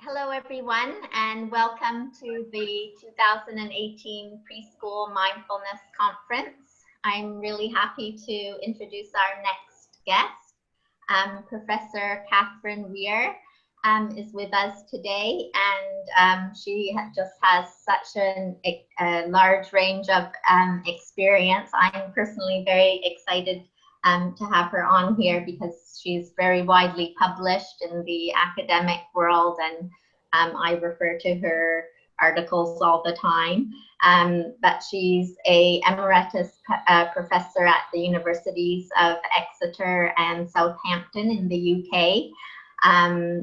Hello, everyone, and welcome to the 2018 Preschool Mindfulness Conference. I'm really happy to introduce our next guest. Professor Katherine Weare is with us today, and she just has such a large range of experience. I'm personally very excited to have her on here because she's very widely published in the academic world, and I refer to her articles all the time. But she's a emeritus professor at the Universities of Exeter and Southampton in the UK.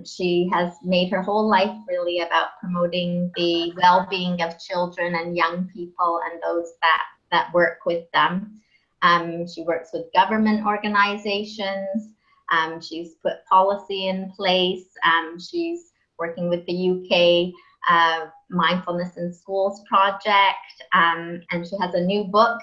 She has made her whole life really about promoting the well-being of children and young people and those that work with them. She works with government organizations. She's put policy in place. She's working with the UK Mindfulness in Schools project. And she has a new book,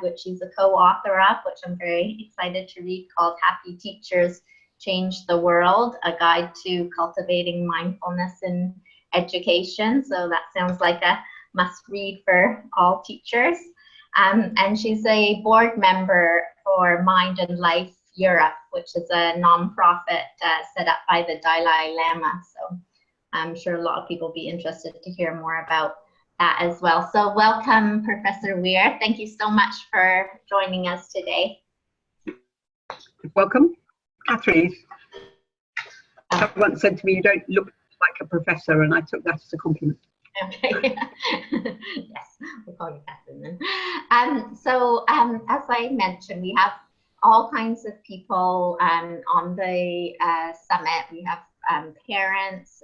which she's a co-author of, which I'm very excited to read, called Happy Teachers Change the World, a guide to cultivating mindfulness in education. So that sounds like a must read for all teachers. And she's a board member for Mind and Life Europe, which is a nonprofit set up by the Dalai Lama. So I'm sure a lot of people will be interested to hear more about that as well. So welcome, Professor Weare. Thank you so much for joining us today. Welcome, Catherine. Someone once said to me, "You don't look like a professor," and I took that as a compliment. Okay. Yes, we'll call you Catherine then. So as I mentioned, we have all kinds of people on the summit. We have parents,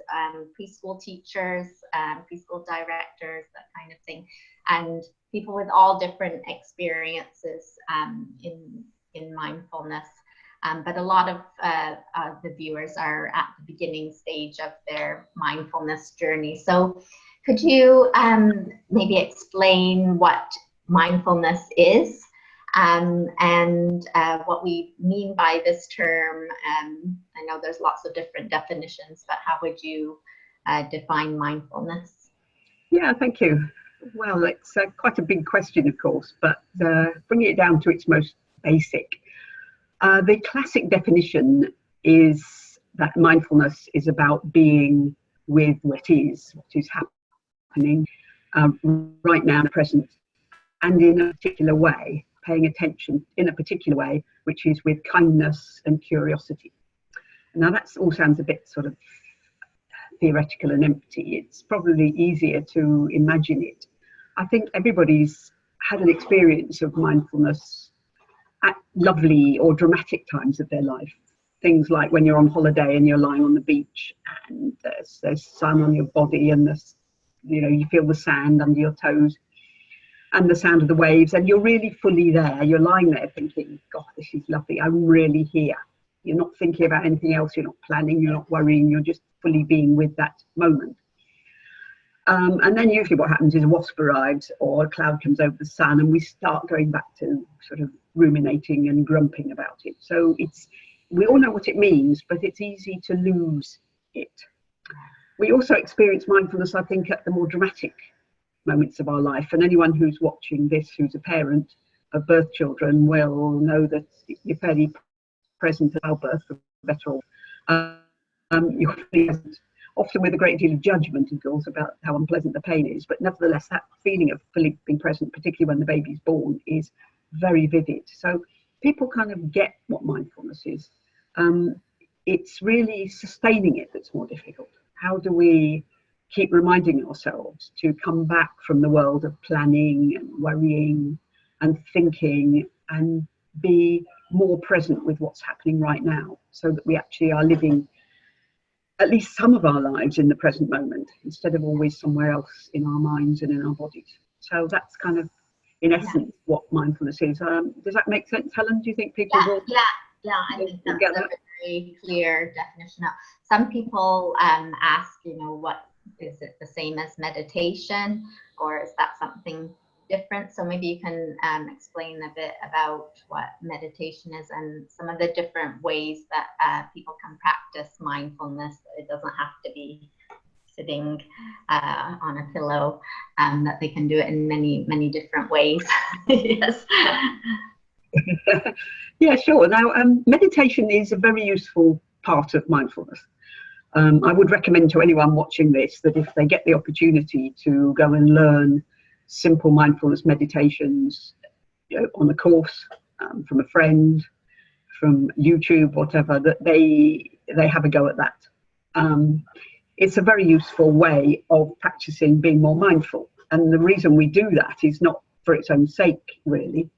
preschool teachers, preschool directors, that kind of thing, and people with all different experiences in mindfulness. But a lot of the viewers are at the beginning stage of their mindfulness journey. So could you maybe explain what mindfulness is and what we mean by this term? I know there's lots of different definitions, but how would you define mindfulness? Yeah, thank you. Well, it's quite a big question, of course, but bringing it down to its most basic, the classic definition is that mindfulness is about being with what is happening right now in the present, and in a particular way, paying attention in a particular way, which is with kindness and curiosity. Now that all sounds a bit sort of theoretical and empty. It's probably easier to imagine it. I think everybody's had an experience of mindfulness at lovely or dramatic times of their life. Things like when you're on holiday and you're lying on the beach and there's sun on your body and you feel the sand under your toes and the sound of the waves, and you're really fully there. You're lying there thinking, God, this is lovely. I'm really here. You're not thinking about anything else. You're not planning. You're not worrying. You're just fully being with that moment. And then usually what happens is a wasp arrives or a cloud comes over the sun and we start going back to sort of ruminating and grumping about it. So we all know what it means, but it's easy to lose it. We also experience mindfulness, I think, at the more dramatic moments of our life. And anyone who's watching this, who's a parent of birth children, will know that you're fairly present at childbirth, for better or you're present, often with a great deal of judgment, of course, about how unpleasant the pain is. But nevertheless, that feeling of fully being present, particularly when the baby's born, is very vivid. So people kind of get what mindfulness is. It's really sustaining it that's more difficult. How do we keep reminding ourselves to come back from the world of planning and worrying and thinking and be more present with what's happening right now, so that we actually are living at least some of our lives in the present moment instead of always somewhere else in our minds and in our bodies. So that's kind of, in essence, what mindfulness is. Does that make sense, Helen? Do you think people will? Yeah, I think that's a very clear definition. Some people ask, what is it, the same as meditation, or is that something different? So maybe you can explain a bit about what meditation is and some of the different ways that people can practice mindfulness. It doesn't have to be sitting on a pillow, that they can do it in many different ways. Yes. Yeah, sure. Now, meditation is a very useful part of mindfulness. I would recommend to anyone watching this that if they get the opportunity to go and learn simple mindfulness meditations, on a course, from a friend, from YouTube, whatever, that they have a go at that. It's a very useful way of practicing being more mindful. And the reason we do that is not for its own sake, really.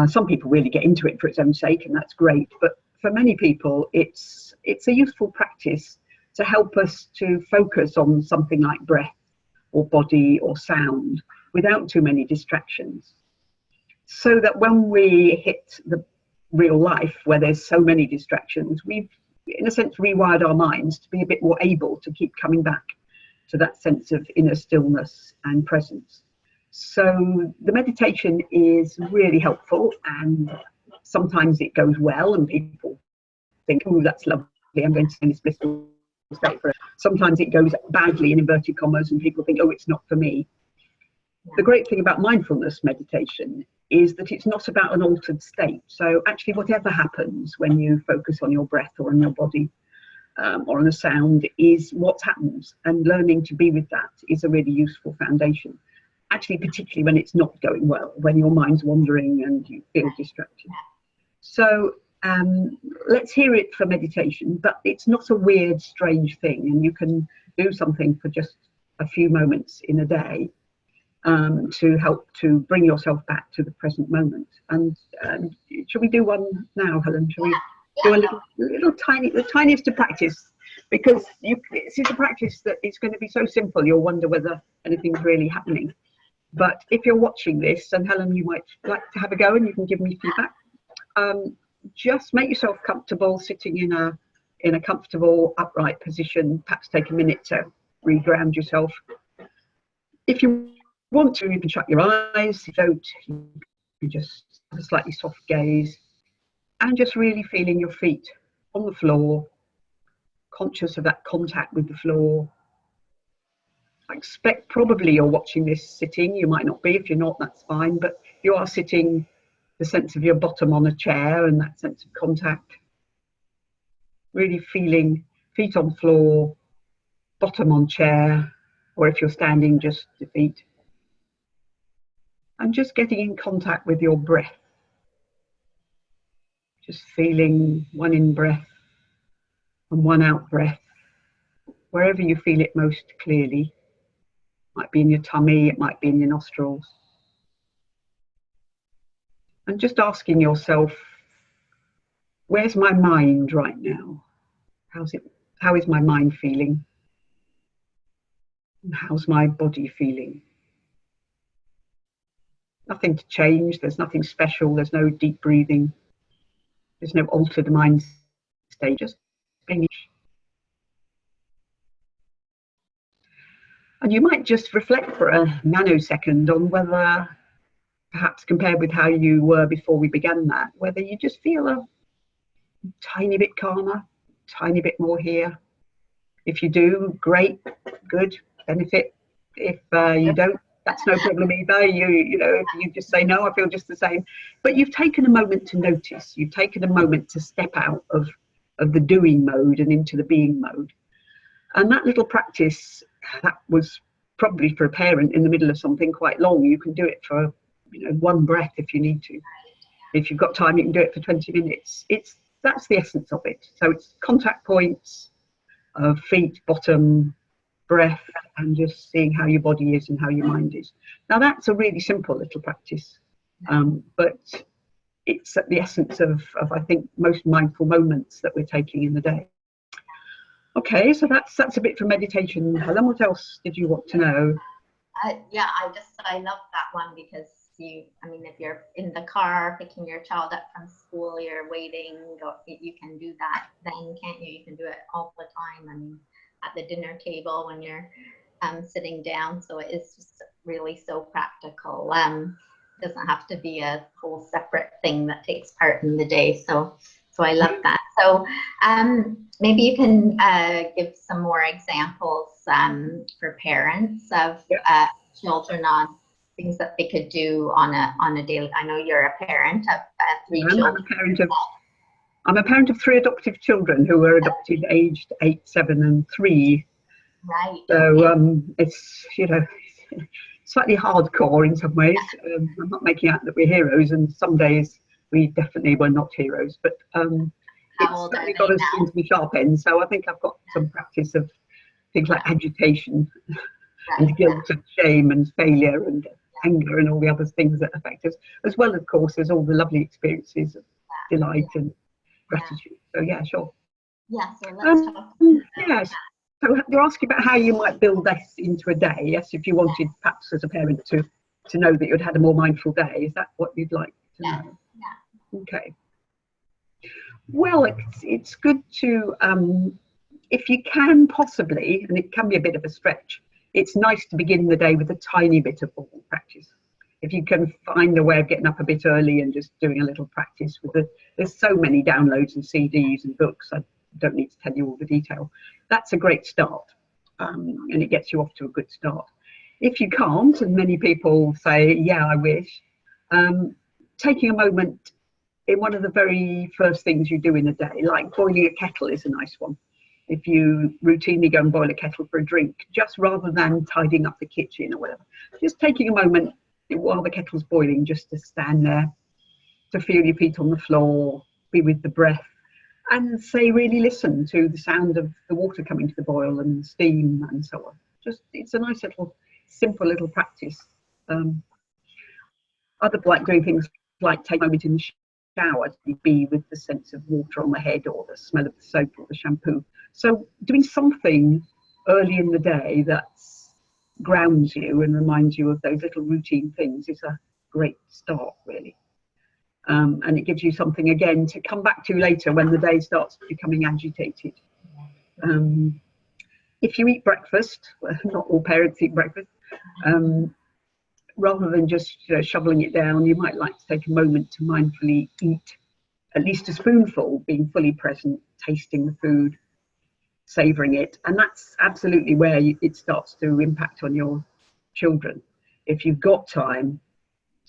Some people really get into it for its own sake, and that's great. But for many people, it's a useful practice to help us to focus on something like breath or body or sound without too many distractions. So that when we hit the real life where there's so many distractions, we've, in a sense, rewired our minds to be a bit more able to keep coming back to that sense of inner stillness and presence. So the meditation is really helpful, and sometimes it goes well and people think, oh, that's lovely, I'm going to stay in this blissful state for it. Sometimes it goes badly, in inverted commas, and people think, oh, it's not for me. Yeah. The great thing about mindfulness meditation is that it's not about an altered state. So actually whatever happens when you focus on your breath or on your body, or on a sound, is what happens, and learning to be with that is a really useful foundation. Actually, particularly when it's not going well, when your mind's wandering and you feel distracted. So let's hear it for meditation, but it's not a weird, strange thing, and you can do something for just a few moments in a day to help to bring yourself back to the present moment. And shall we do one now, Helen? Shall we do a little tiny, the tiniest to practice? Because this is a practice that is going to be so simple, you'll wonder whether anything's really happening. But if you're watching this, and Helen, you might like to have a go and you can give me feedback, just make yourself comfortable sitting in a comfortable upright position. Perhaps take a minute to re-ground yourself. If you want to, you can shut your eyes. If you don't, you can just have a slightly soft gaze and just really feeling your feet on the floor, conscious of that contact with the floor. I expect probably you're watching this sitting. You might not be. If you're not, that's fine. But you are sitting, the sense of your bottom on a chair and that sense of contact. Really feeling feet on floor, bottom on chair, or if you're standing, just the feet. And just getting in contact with your breath. Just feeling one in breath and one out breath, wherever you feel it most clearly. Might be in your tummy, it might be in your nostrils. And just asking yourself, where's my mind right now? How is my mind feeling? And how's my body feeling? Nothing to change, there's nothing special, there's no deep breathing, there's no altered mind state, just being. And you might just reflect for a nanosecond on whether, perhaps compared with how you were before we began that, whether you just feel a tiny bit calmer, tiny bit more here. If you do, great, good, benefit. If you don't, that's no problem either. You know, if you just say, no, I feel just the same. But you've taken a moment to notice. You've taken a moment to step out of the doing mode and into the being mode. And that little practice, that was probably for a parent in the middle of something quite long. You can do it for, one breath if you need to. If you've got time, you can do it for 20 minutes. That's the essence of it. So it's contact points of feet, bottom, breath, and just seeing how your body is and how your mind is. Now that's a really simple little practice, but it's at the essence of I think most mindful moments that we're taking in the day. Okay, so that's a bit for meditation. Helen, what else did you want to know? I love that one because if you're in the car picking your child up from school, you're waiting, you can do that then, can't you? You can do it all the time. At the dinner table when you're sitting down. So it is just really so practical. It doesn't have to be a whole separate thing that takes part in the day. So I love that. So maybe you can give some more examples for parents of Yep. children on things that they could do on a daily. I know you're a parent of three I'm children. I'm a parent of 3 adoptive children who were adopted aged 8, 7, and 3. Right. So Okay. it's, slightly hardcore in some ways. I'm not making out that we're heroes, and some days we definitely were not heroes, but How it's old are certainly they got us now? into the sharp end. So I think I've got some practice of things like Yeah. agitation Right. and guilt and shame and failure and anger and all the other things that affect us, as well, of course, as all the lovely experiences of Yeah. delight and Yeah. gratitude. So yeah, sure. Yeah. So let's talk about Yes. So you're asking about how you might build this into a day. Yes, if you wanted perhaps as a parent to know that you'd had a more mindful day. Is that what you'd like to yes. know? Yeah. Okay. Well, it's good to if you can possibly, and it can be a bit of a stretch, it's nice to begin the day with a tiny bit of formal practice. If you can find a way of getting up a bit early and just doing a little practice with there's so many downloads and CDs and books. I don't need to tell you all the detail. That's a great start, and it gets you off to a good start. If you can't, and many people say, yeah, I wish, taking a moment in one of the very first things you do in a day, like boiling a kettle is a nice one. If you routinely go and boil a kettle for a drink, just rather than tidying up the kitchen or whatever, just taking a moment while the kettle's boiling just to stand there, to feel your feet on the floor, be with the breath, and say, really listen to the sound of the water coming to the boil and steam and so on. Just, it's a nice little, simple little practice. Um, Other like doing things like take a moment in the shower to be with the sense of water on the head or the smell of the soap or the shampoo. So doing something early in the day that grounds you and reminds you of those little routine things is a great start, really. And it gives you something again to come back to later when the day starts becoming agitated. Um, if you eat breakfast, well, not all parents eat breakfast, rather than just shoveling it down, you might like to take a moment to mindfully eat at least a spoonful, being fully present, tasting the food, savouring it. And that's absolutely where it starts to impact on your children. If you've got time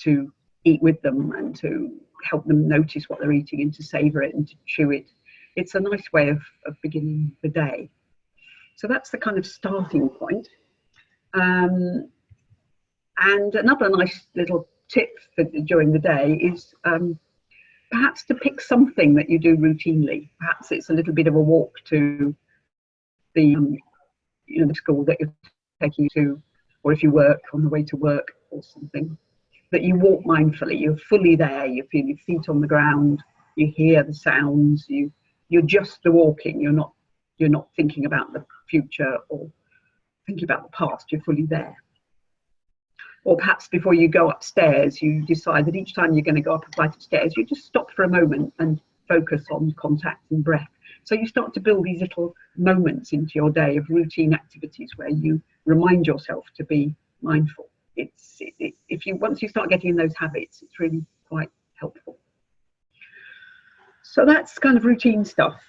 to eat with them and to help them notice what they're eating and to savour it and to chew it, it's a nice way of beginning the day. So that's the kind of starting point. Um, and another nice little tip for during the day is perhaps to pick something that you do routinely. Perhaps it's a little bit of a walk to the the school that you're taking to, or if you work on the way to work or something, that you walk mindfully. You're fully there. You feel your feet on the ground. You hear the sounds. You're just walking. You're not thinking about the future or thinking about the past. You're fully there. Or perhaps before you go upstairs, you decide that each time you're going to go up a flight of stairs, you just stop for a moment and focus on contact and breath. So you start to build these little moments into your day of routine activities where you remind yourself to be mindful. If you once you start getting in those habits, it's really quite helpful. So that's kind of routine stuff.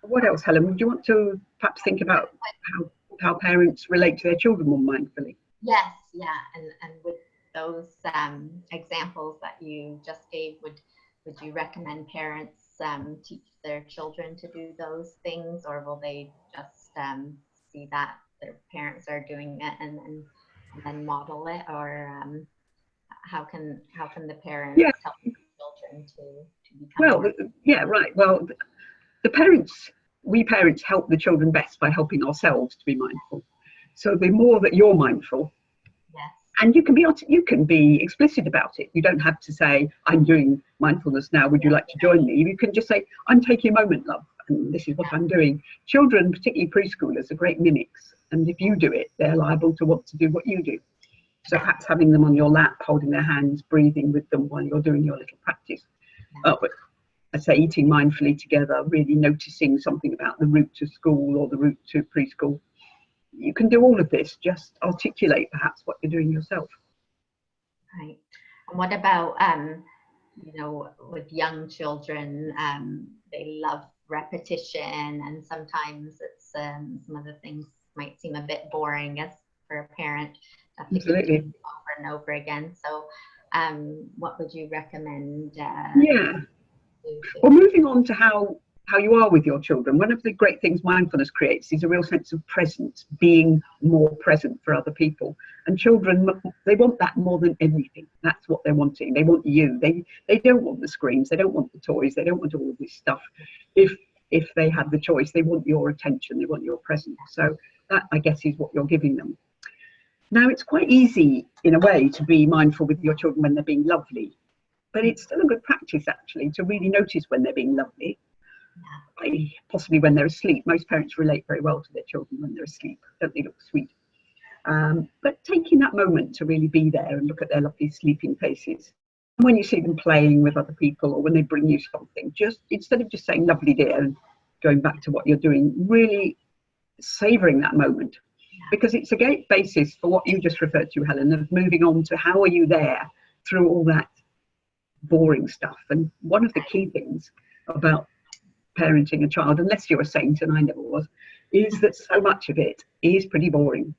What else, Helen? Would you want to perhaps think about how parents relate to their children more mindfully? Yes, yeah, and with those examples that you just gave, would you recommend parents teach their children to do those things, or will they just see that their parents are doing it and then model it, or how can the Yeah, parents help children to become well, more? yeah, right. Well, the parents, we parents help the children best by helping ourselves to be mindful. So the more that you're mindful, Yes, and you can be explicit about it. You don't have to say, I'm doing mindfulness now, would you like to join me? You can just say, I'm taking a moment, love, and this is what I'm doing. Children, particularly preschoolers, are great mimics, and if you do it, they're liable to want to do what you do. So perhaps having them on your lap, holding their hands, breathing with them while you're doing your little practice. But I say eating mindfully together, really noticing something about the route to school or the route to preschool. You can do all of this, just articulate perhaps what you're doing yourself. right. And what about with young children, they love repetition, and sometimes it's some of the things might seem a bit boring as for a parent to have to keep Absolutely. doing over and over again. So what would you recommend? Yeah. Well, moving on to how you are with your children, one of the great things mindfulness creates is a real sense of presence, being more present for other people. And children, they want that more than anything. That's what they're wanting. They want you. They don't want the screens. They don't want the toys. They don't want all of this stuff. If they have the choice, they want your attention. They want your presence. So that, I guess, is what you're giving them. Now, it's quite easy in a way to be mindful with your children when they're being lovely, but it's still a good practice actually to really notice when they're being lovely, possibly when they're asleep. Most parents relate very well to their children when they're asleep. Don't they look sweet? But taking that moment to really be there and look at their lovely sleeping faces. When you see them playing with other people or when they bring you something, just instead of just saying lovely dear and going back to what you're doing, really savouring that moment. Because it's a great basis for what you just referred to, Helen, of moving on to how are you there through all that boring stuff. And one of the key things about parenting a child, unless you're a saint, and I never was, is that so much of it is pretty boring.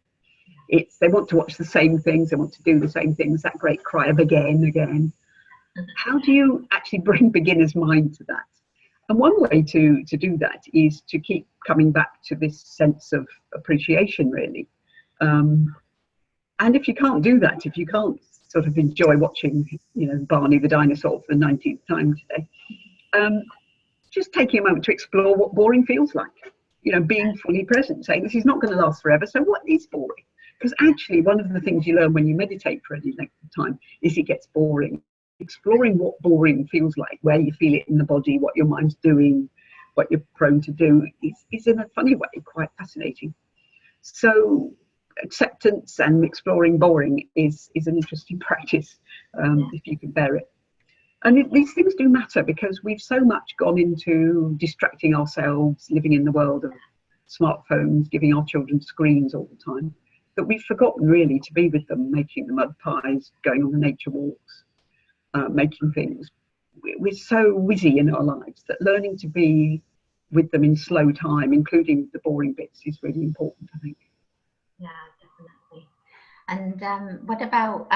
They want to watch the same things, they want to do the same things, that great cry of again. How do you actually bring beginner's mind to that? And one way to do that is to keep coming back to this sense of appreciation, really. And if you can't do that, if you can't sort of enjoy watching, Barney the dinosaur for the 19th time today, just taking a moment to explore what boring feels like. Being fully present, saying this is not going to last forever. So what is boring? Because actually, one of the things you learn when you meditate for any length of time is it gets boring. Exploring what boring feels like, where you feel it in the body, what your mind's doing, what you're prone to do, is in a funny way quite fascinating. So acceptance and exploring boring is an interesting practice, if you can bear it. And these things do matter because we've so much gone into distracting ourselves, living in the world of smartphones, giving our children screens all the time, that we've forgotten really to be with them, making the mud pies, going on the nature walks, making things. We're so busy in our lives that learning to be with them in slow time, including the boring bits, is really important, I think. Yeah, definitely. And what about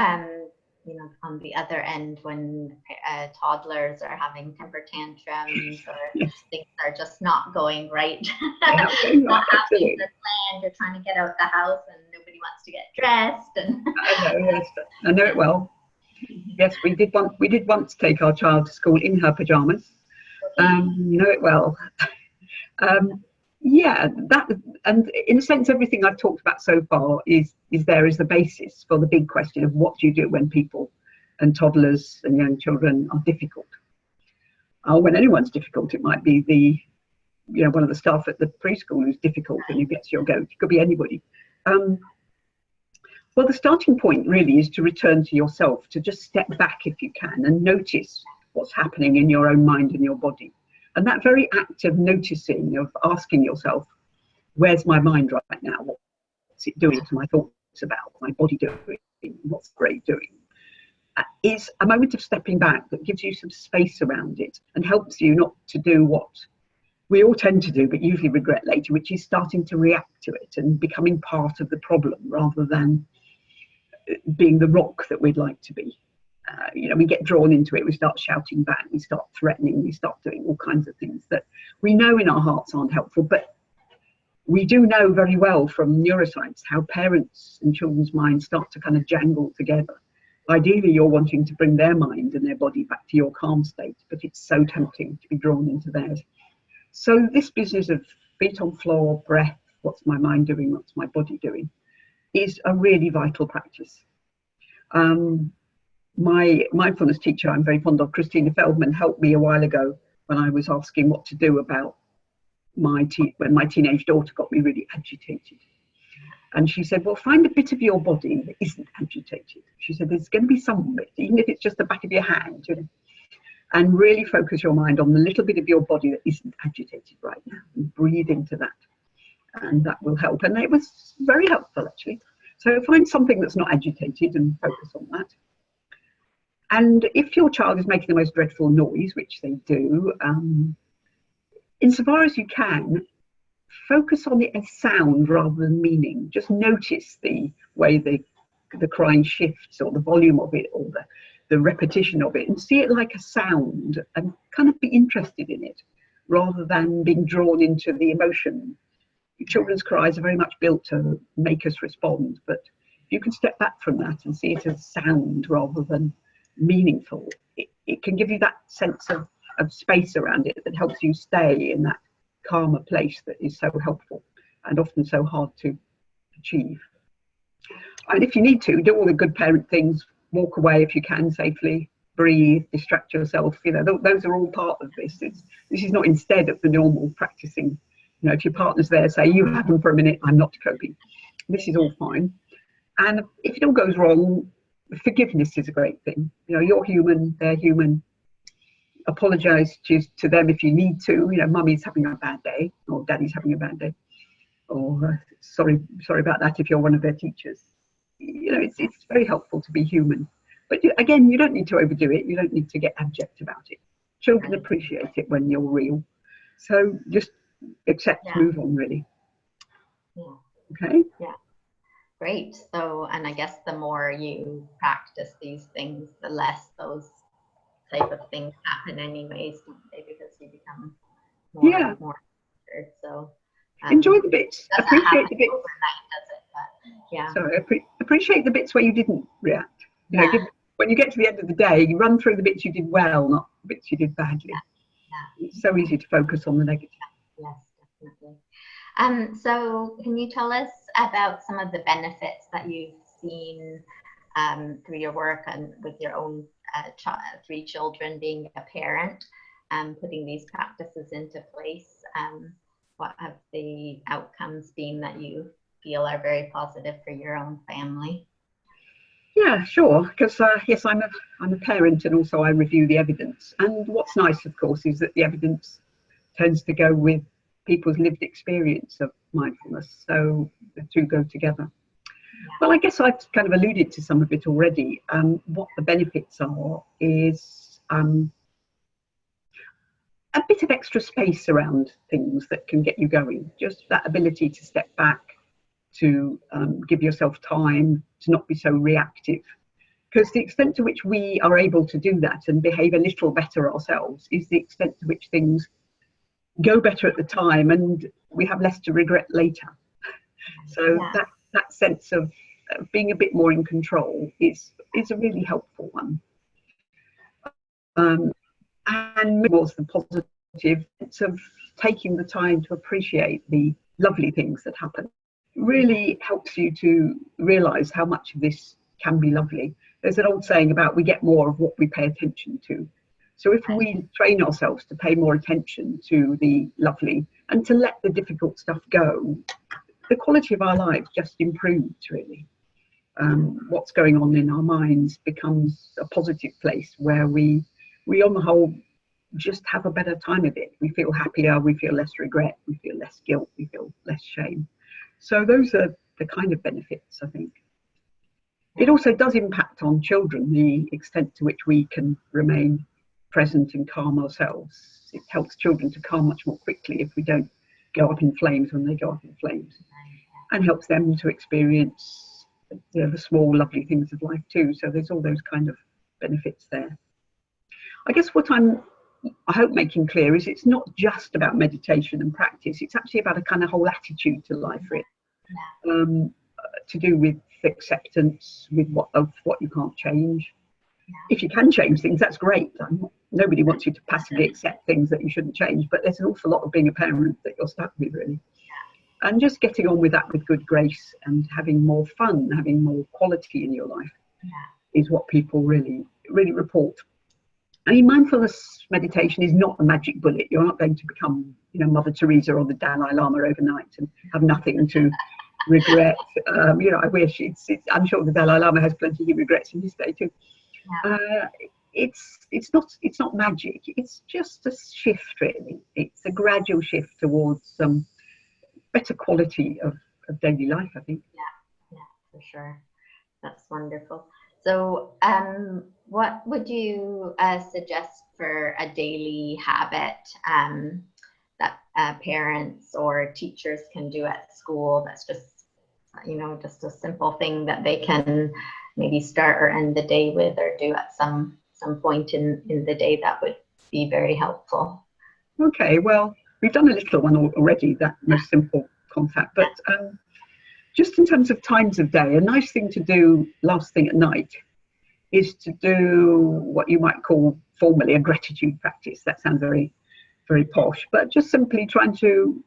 on the other end, when toddlers are having temper tantrums or Yes. things are just not going right, Not happening as planned, you're trying to get out the house and nobody wants to get dressed. And I know, yes, I know it well. Yes, we did once take our child to school in her pajamas. Know it well. Yeah, that, and in a sense, everything I've talked about so far is there as the basis for the big question of what do you do when people and toddlers and young children are difficult. Or when anyone's difficult, it might be one of the staff at the preschool who's difficult and who gets your goat. It could be anybody. Well, the starting point really is to return to yourself, to just step back if you can and notice what's happening in your own mind and your body. And that very act of noticing, of asking yourself, where's my mind right now? What's it doing to my thoughts about, my body doing, what's the brain doing? Is a moment of stepping back that gives you some space around it and helps you not to do what we all tend to do, but usually regret later, which is starting to react to it and becoming part of the problem rather than being the rock that we'd like to be. We get drawn into it, we start shouting back, we start threatening, we start doing all kinds of things that we know in our hearts aren't helpful, but we do know very well from neuroscience how parents and children's minds start to kind of jangle together. Ideally, you're wanting to bring their mind and their body back to your calm state, but it's so tempting to be drawn into theirs. So this business of feet on floor, breath, what's my mind doing, what's my body doing, is a really vital practice. My mindfulness teacher I'm very fond of, Christina Feldman, helped me a while ago when I was asking what to do about when my teenage daughter got me really agitated. And she said, well, find a bit of your body that isn't agitated. She said, there's going to be some bit, even if it's just the back of your hand, and really focus your mind on the little bit of your body that isn't agitated right now and breathe into that. And that will help. And it was very helpful, actually. So find something that's not agitated and focus on that. And if your child is making the most dreadful noise, which they do, insofar as you can, focus on it as sound rather than meaning. Just notice the way the crying shifts, or the volume of it, or the repetition of it, and see it like a sound, and kind of be interested in it rather than being drawn into the emotion. Children's cries are very much built to make us respond, but if you can step back from that and see it as sound rather than meaningful, it can give you that sense of space around it that helps you stay in that calmer place that is so helpful and often so hard to achieve. And if you need to, do all the good parent things, walk away if you can safely, breathe, distract yourself, you know, those are all part of this. This is not instead of the normal practicing. You know, if your partner's there, say, you have them for a minute, I'm not coping. This is all fine. And if it all goes wrong, forgiveness is a great thing. You know, you're human, they're human. Apologise to them if you need to. You know, mummy's having a bad day, or daddy's having a bad day, or sorry about that if you're one of their teachers. You know, it's very helpful to be human. But again, you don't need to overdo it. You don't need to get abject about it. Children appreciate it when you're real. So just accept, move on, really. Yeah. Okay. Yeah. Great. So, and I guess the more you practice these things, the less those type of things happen anyways, don't they? Because you become more and more scared. So enjoy the bits. Appreciate the bits. Overnight, does it? But, yeah. So appreciate the bits where you didn't react. You know, when you get to the end of the day, you run through the bits you did well, not the bits you did badly. It's so easy to focus on the negative. Yes, definitely. So can you tell us about some of the benefits that you've seen through your work and with your own 3 children, being a parent, and putting these practices into place? What have the outcomes been that you feel are very positive for your own family? Yeah, sure. Because yes, I'm a parent, and also I review the evidence. And what's nice, of course, is that the evidence tends to go with people's lived experience of mindfulness. So the two go together. Well, I guess I've kind of alluded to some of it already. What the benefits are is a bit of extra space around things that can get you going. Just that ability to step back, to give yourself time, to not be so reactive. Because the extent to which we are able to do that and behave a little better ourselves is the extent to which things go better at the time and we have less to regret later. So that sense of being a bit more in control is a really helpful one. And more the positive sense of taking the time to appreciate the lovely things that happen really helps you to realise how much of this can be lovely. There's an old saying about we get more of what we pay attention to. So if we train ourselves to pay more attention to the lovely and to let the difficult stuff go, the quality of our lives just improves, really. What's going on in our minds becomes a positive place where we on the whole just have a better time of it. We feel happier, we feel less regret, we feel less guilt, we feel less shame. So those are the kind of benefits, I think. It also does impact on children, the extent to which we can remain present and calm ourselves. It helps children to calm much more quickly if we don't go up in flames when they go up in flames, and helps them to experience, you know, the small lovely things of life too. So there's all those kind of benefits there. I guess what I hope making clear is it's not just about meditation and practice. It's actually about a kind of whole attitude to life, really, to do with acceptance, with what you can't change. If you can change things, that's great. Nobody wants you to passively accept things that you shouldn't change, but there's an awful lot of being a parent that you're stuck with, really. And just getting on with that with good grace and having more fun, having more quality in your life is what people really, really report. I mean, mindfulness meditation is not a magic bullet. You're not going to become, you know, Mother Teresa or the Dalai Lama overnight and have nothing to regret. You know, I wish I'm sure the Dalai Lama has plenty he regrets in his day too. It's not magic. It's just a shift, really. It's a gradual shift towards some better quality of daily life, I think. Yeah, for sure. That's wonderful. So what would you suggest for a daily habit that parents or teachers can do at school. That's just, just a simple thing that they can maybe start or end the day with, or do at some point in the day. That would be very helpful. Okay, well, we've done a little one already, that most simple contact, but just in terms of times of day, a nice thing to do last thing at night is to do what you might call formally a gratitude practice. That sounds very, very posh, but just simply trying to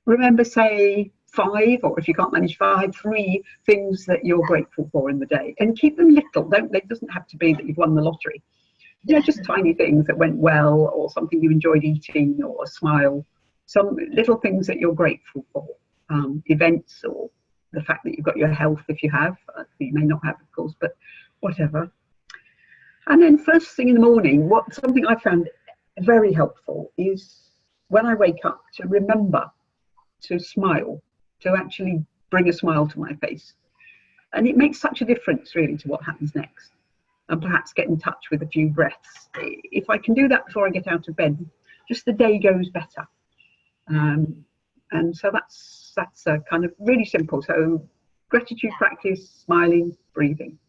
remember, say, 5, or if you can't manage 5, 3 things that you're grateful for in the day, and keep them little. It doesn't have to be that you've won the lottery. Just tiny things that went well, or something you enjoyed eating, or a smile, some little things that you're grateful for, events, or the fact that you've got your health, if you have. You may not have, of course, but whatever. And then first thing in the morning, something I found very helpful is when I wake up to remember to smile, to actually bring a smile to my face. And it makes such a difference really to what happens next. And perhaps get in touch with a few breaths. If I can do that before I get out of bed, just the day goes better. And so that's kind of really simple. So gratitude practice, smiling, breathing.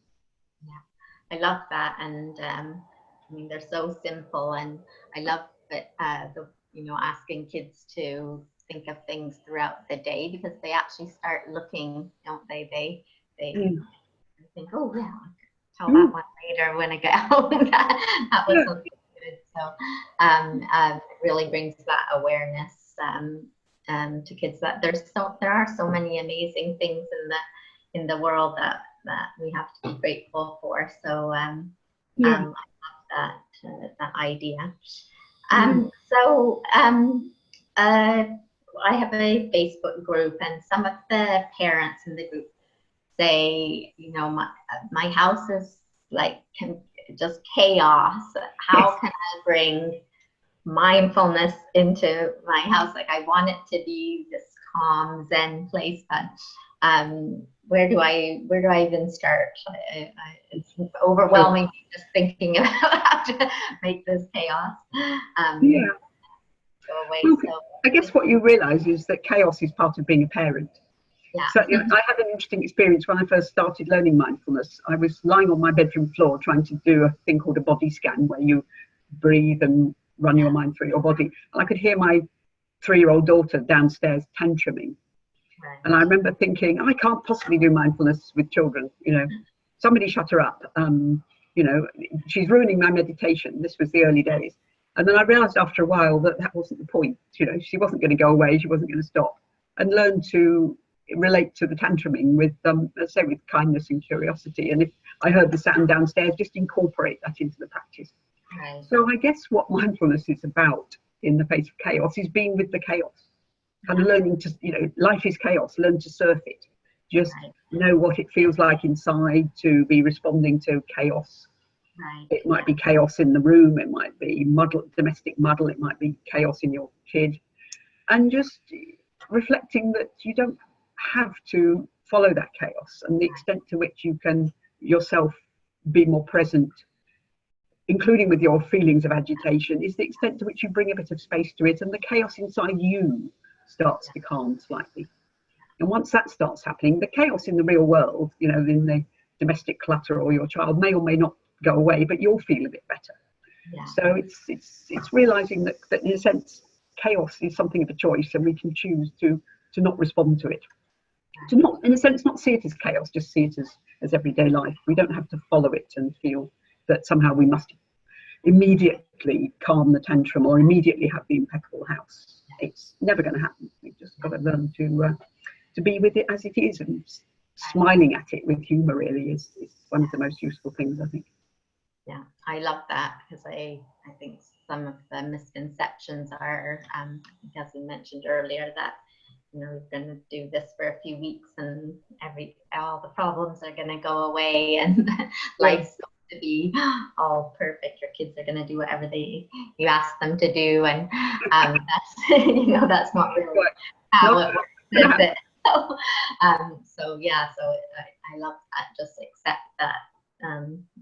Yeah, I love that. And I mean, they're so simple, and I love that asking kids to think of things throughout the day, because they actually start looking, don't they? They think, oh yeah, tell that one later when I get home. that was something good. So it really brings that awareness to kids, that there are so many amazing things in the world that we have to be grateful for. So I love that idea. I have a Facebook group, and some of the parents in the group say, my house is like just chaos. How can I bring mindfulness into my house? Like, I want it to be this calm Zen place, but where do I even start? It's overwhelming just thinking about how to make this chaos go away. Well, I guess what you realise is that chaos is part of being a parent. Yeah. So I had an interesting experience when I first started learning mindfulness. I was lying on my bedroom floor trying to do a thing called a body scan, where you breathe and run your mind through your body. And I could hear my 3-year-old daughter downstairs tantruming. Right. And I remember thinking, I can't possibly do mindfulness with children. Somebody shut her up. She's ruining my meditation. This was the early days. And then I realised after a while that wasn't the point. She wasn't going to go away. She wasn't going to stop. And learn to relate to the tantruming with, let's say, with kindness and curiosity. And if I heard the sound downstairs, just incorporate that into the practice. Right. So I guess what mindfulness is about in the face of chaos is being with the chaos, kind of learning to, life is chaos, learn to surf it. Just know what it feels like inside to be responding to chaos. Right. It might be chaos in the room, it might be domestic muddle, it might be chaos in your kid. And just reflecting that you don't have to follow that chaos, and the extent to which you can yourself be more present, including with your feelings of agitation, is the extent to which you bring a bit of space to it, and the chaos inside you starts to calm slightly. And once that starts happening, the chaos in the real world, in the domestic clutter or your child, may or may not go away, but you'll feel a bit better. Yeah. So it's realizing that in a sense chaos is something of a choice, and we can choose to not respond to it, to not, in a sense, not see it as chaos, just see it as everyday life. We don't have to follow it and feel that somehow we must immediately calm the tantrum or immediately have the impeccable house. It's never going to happen. We've just got to learn to be with it as it is, and smiling at it with humour really is one of the most useful things, I think. Yeah, I love that, because I think some of the misconceptions are, as we mentioned earlier, that we're going to do this for a few weeks and all the problems are going to go away, and life's going to be all perfect. Your kids are going to do whatever you ask them to do, and that's that's not really how it works, is it? So I love that. Just accept that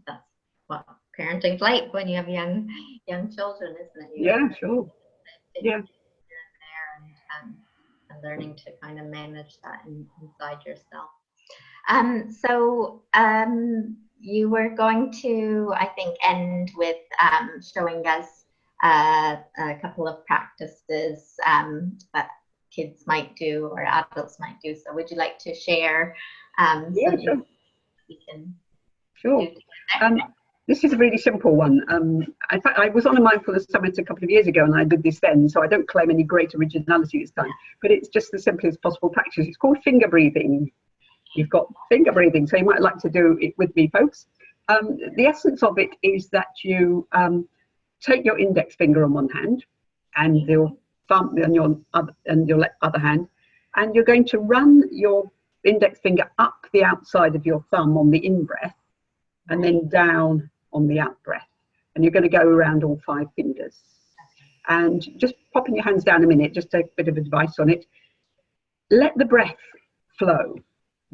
that's what parenting's like when you have young children, isn't it? Yeah, sure. Yeah. and learning to kind of manage that inside yourself. You were going to, I think, end with showing us a couple of practices that kids might do or adults might do. So would you like to share Yeah, something sure. we can Sure. do together? This is a really simple one. In fact, I was on a mindfulness summit a couple of years ago and I did this then, so I don't claim any great originality this time, but it's just the simplest possible practice. It's called finger breathing. You've got finger breathing, so you might like to do it with me, folks. The essence of it is that you take your index finger on one hand and your thumb on your other hand, and you're going to run your index finger up the outside of your thumb on the in-breath and then down on the out-breath. And you're going to go around all 5 fingers. And just popping your hands down a minute, just take a bit of advice on it. Let the breath flow.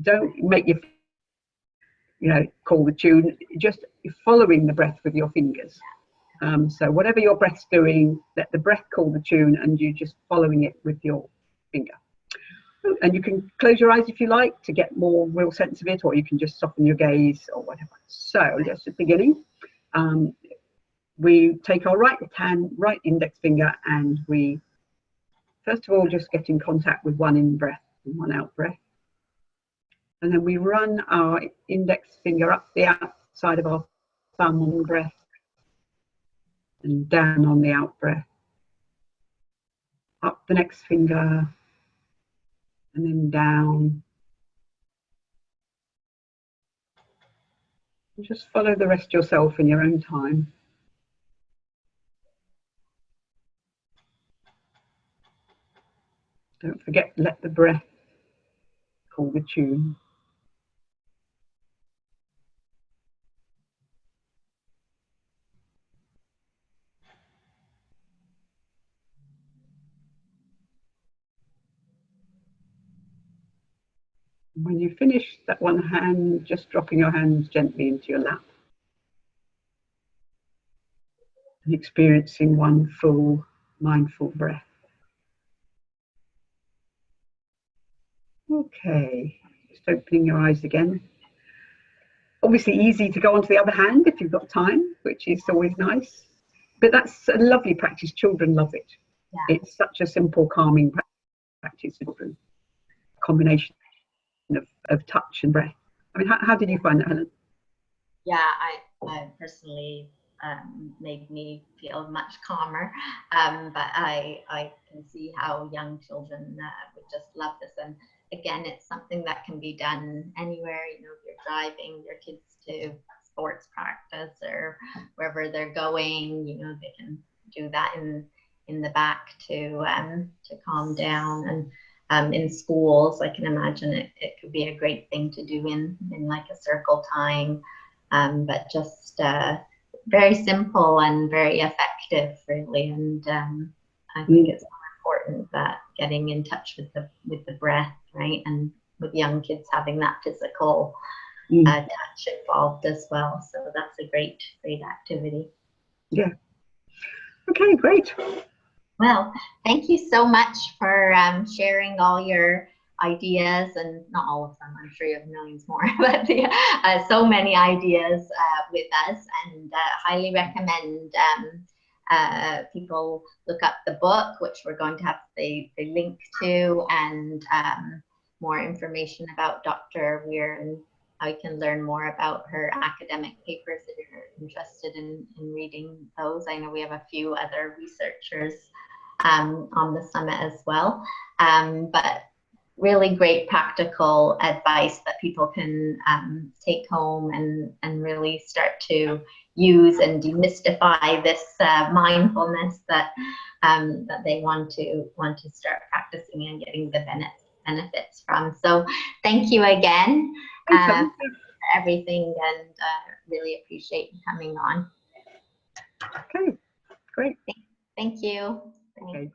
Don't make your call the tune, just following the breath with your fingers. So whatever your breath's doing, let the breath call the tune and you just following it with your finger. And you can close your eyes if you like to get more real sense of it, or you can just soften your gaze or whatever. So just at the beginning, we take our right index finger and we first of all just get in contact with one in breath and one out breath. And then we run our index finger up the outside of our thumb on the breath and down on the out breath. Up the next finger and then down. And just follow the rest yourself in your own time. Don't forget, let the breath call the tune. When you finish that one hand, just dropping your hands gently into your lap and experiencing one full mindful breath. Okay, just opening your eyes again. Obviously easy to go on to the other hand if you've got time, which is always nice. But that's a lovely practice. Children love it. Yeah. It's such a simple, calming practice for children. Combination of touch and breath. I mean, how did you find that, Helen? Yeah, I personally made me feel much calmer, but I can see how young children would just love this. And again, it's something that can be done anywhere. If you're driving your kids to sports practice or wherever they're going, they can do that in the back to calm down. And in schools, I can imagine it could be a great thing to do in like a circle time, but just very simple and very effective, really. And I think it's important that getting in touch with the breath, right, and with young kids having that physical touch involved as well. So that's a great activity. Yeah. Okay, great. Well, thank you so much for sharing all your ideas, and not all of them, I'm sure you have millions more, but so many ideas with us, and highly recommend people look up the book, which we're going to have the link to, and more information about Dr. Weare and how you can learn more about her academic papers if you're interested in reading those. I know we have a few other researchers on the summit as well, but really great practical advice that people can take home and really start to use and demystify this mindfulness that that they want to start practicing and getting the benefits from. So thank you again for everything, and really appreciate you coming on. Okay, great. Thank you. Okay.